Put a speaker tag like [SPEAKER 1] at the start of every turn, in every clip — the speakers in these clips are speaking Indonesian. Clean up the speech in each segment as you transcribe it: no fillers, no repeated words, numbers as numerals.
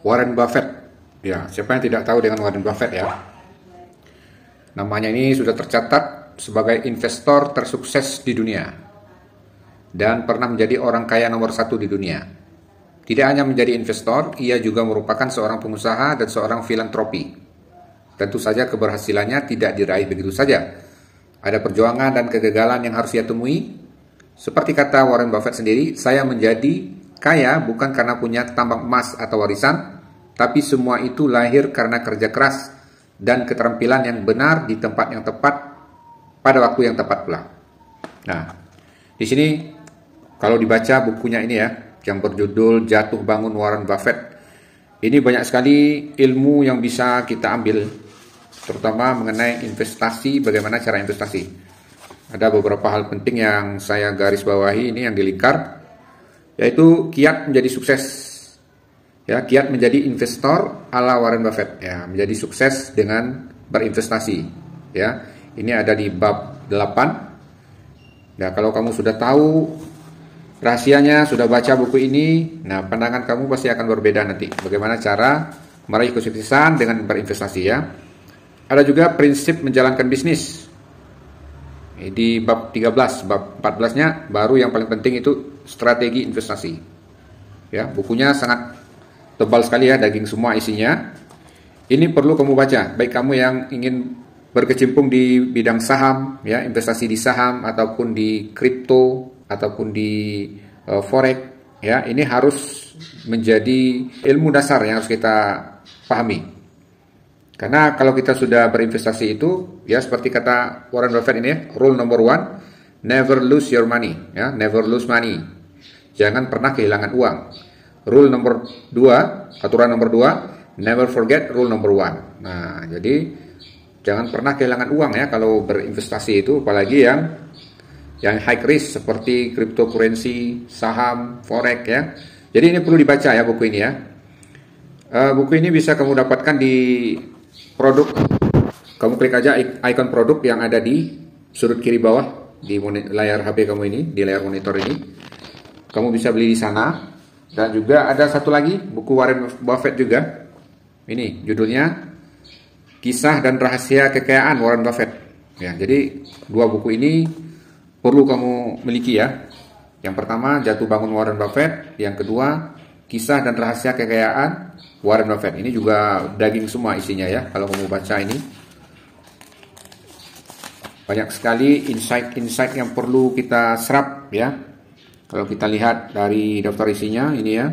[SPEAKER 1] Warren Buffett. Ya, siapa yang tidak tahu dengan Warren Buffett ya? Namanya ini sudah tercatat sebagai investor tersukses di dunia dan pernah menjadi orang kaya nomor 1 di dunia. Tidak hanya menjadi investor, ia juga merupakan seorang pengusaha dan seorang filantropi. Tentu saja keberhasilannya tidak diraih begitu saja. Ada perjuangan dan kegagalan yang harus ia temui. Seperti kata Warren Buffett sendiri, saya menjadi kaya bukan karena punya tambang emas atau warisan, tapi semua itu lahir karena kerja keras dan keterampilan yang benar di tempat yang tepat pada waktu yang tepat pula. Nah, di sini kalau dibaca bukunya ini ya, yang berjudul Jatuh Bangun Warren Buffett, ini banyak sekali ilmu yang bisa kita ambil, terutama mengenai investasi, bagaimana cara investasi. Ada beberapa hal penting yang saya garis bawahi ini yang dilingkar, yaitu kiat menjadi sukses. Ya, kiat menjadi investor ala Warren Buffett. Ya, menjadi sukses dengan berinvestasi. Ya, ini ada di bab 8. Nah, kalau kamu sudah tahu rahasianya, sudah baca buku ini, nah pandangan kamu pasti akan berbeda nanti. Bagaimana cara meraih kesuksesan dengan berinvestasi ya. Ada juga prinsip menjalankan bisnis. Di bab 13, bab 14-nya baru yang paling penting itu strategi investasi. Ya, bukunya sangat tebal sekali ya, daging semua isinya. Ini perlu kamu baca, baik kamu yang ingin berkecimpung di bidang saham, ya, investasi di saham ataupun di kripto ataupun di forex, ya, ini harus menjadi ilmu dasar yang harus kita pahami. Karena kalau kita sudah berinvestasi itu, ya seperti kata Warren Buffett ini, rule number 1, never lose your money, ya, never lose money. Jangan pernah kehilangan uang. Rule number 2, aturan nomor 2, never forget rule number 1. Nah, jadi jangan pernah kehilangan uang ya kalau berinvestasi itu, apalagi yang high risk seperti cryptocurrency, saham, forex ya. Jadi ini perlu dibaca ya buku ini ya. Buku ini bisa kamu dapatkan di produk. Kamu klik aja icon produk yang ada di sudut kiri bawah di layar HP kamu ini, di layar monitor ini. Kamu bisa beli di sana. Dan juga ada satu lagi buku Warren Buffett juga. Ini judulnya Kisah dan Rahasia Kekayaan Warren Buffett. Ya, jadi dua buku ini perlu kamu miliki ya. Yang pertama Jatuh Bangun Warren Buffett, yang kedua Kisah dan Rahasia Kekayaan Warren Buffett. Ini juga daging semua isinya ya. Kalau kamu baca ini banyak sekali insight-insight yang perlu kita serap ya. Kalau kita lihat dari daftar isinya ini ya,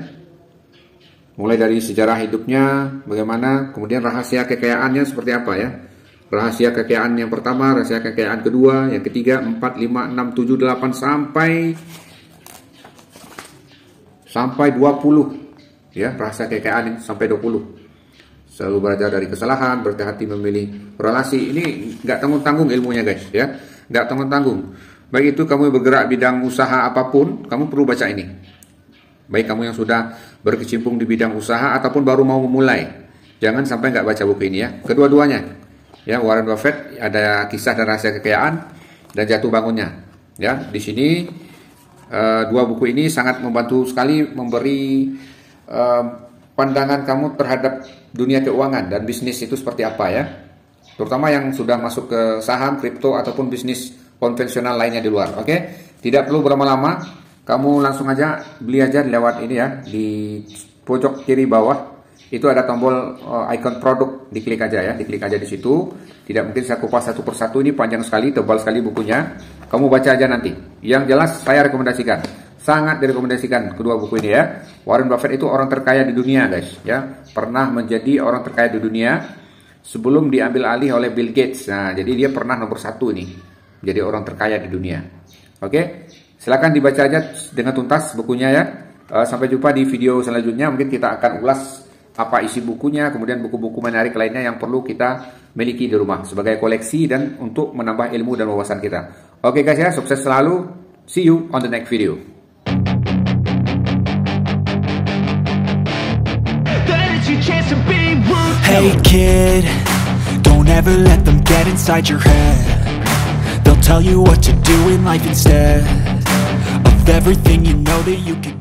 [SPEAKER 1] mulai dari sejarah hidupnya bagaimana, kemudian rahasia kekayaannya seperti apa ya. Rahasia kekayaan yang pertama, rahasia kekayaan kedua, yang ketiga, 4, 5, 6, 7, 8 sampai 20 ya, rahasia kekayaan sampai 20. Selalu belajar dari kesalahan, berhati-hati memilih relasi. Ini nggak tanggung-tanggung ilmunya guys ya, nggak tanggung-tanggung. Baik itu kamu bergerak bidang usaha apapun, kamu perlu baca ini. Baik kamu yang sudah berkecimpung di bidang usaha ataupun baru mau memulai, jangan sampai nggak baca buku ini ya. Kedua-duanya, ya, Warren Buffett ada Kisah dan Rahasia Kekayaan dan Jatuh Bangunnya. Ya, di sini dua buku ini sangat membantu sekali memberi pandangan kamu terhadap dunia keuangan dan bisnis itu seperti apa ya. Terutama yang sudah masuk ke saham, kripto ataupun bisnis konvensional lainnya di luar. Oke, tidak perlu berlama-lama, kamu langsung aja beli aja lewat ini ya, di pojok kiri bawah itu ada tombol icon produk, diklik aja ya, diklik aja di situ. Tidak mungkin saya kupas satu persatu, ini panjang sekali, tebal sekali bukunya. Kamu baca aja nanti. Yang jelas saya rekomendasikan, sangat direkomendasikan kedua buku ini ya. Warren Buffett itu orang terkaya di dunia guys ya, pernah menjadi orang terkaya di dunia sebelum diambil alih oleh Bill Gates. Nah, jadi dia pernah nomor 1 nih, jadi orang terkaya di dunia. Oke, silakan dibaca aja dengan tuntas bukunya ya. Sampai jumpa di video selanjutnya. Mungkin kita akan ulas apa isi bukunya, kemudian buku-buku menarik lainnya yang perlu kita miliki di rumah sebagai koleksi dan untuk menambah ilmu dan wawasan kita. Oke guys ya, sukses selalu. See you on the next video.
[SPEAKER 2] Hey kid, don't ever let them get inside your head. They'll tell you what to do in life instead of everything you know that you can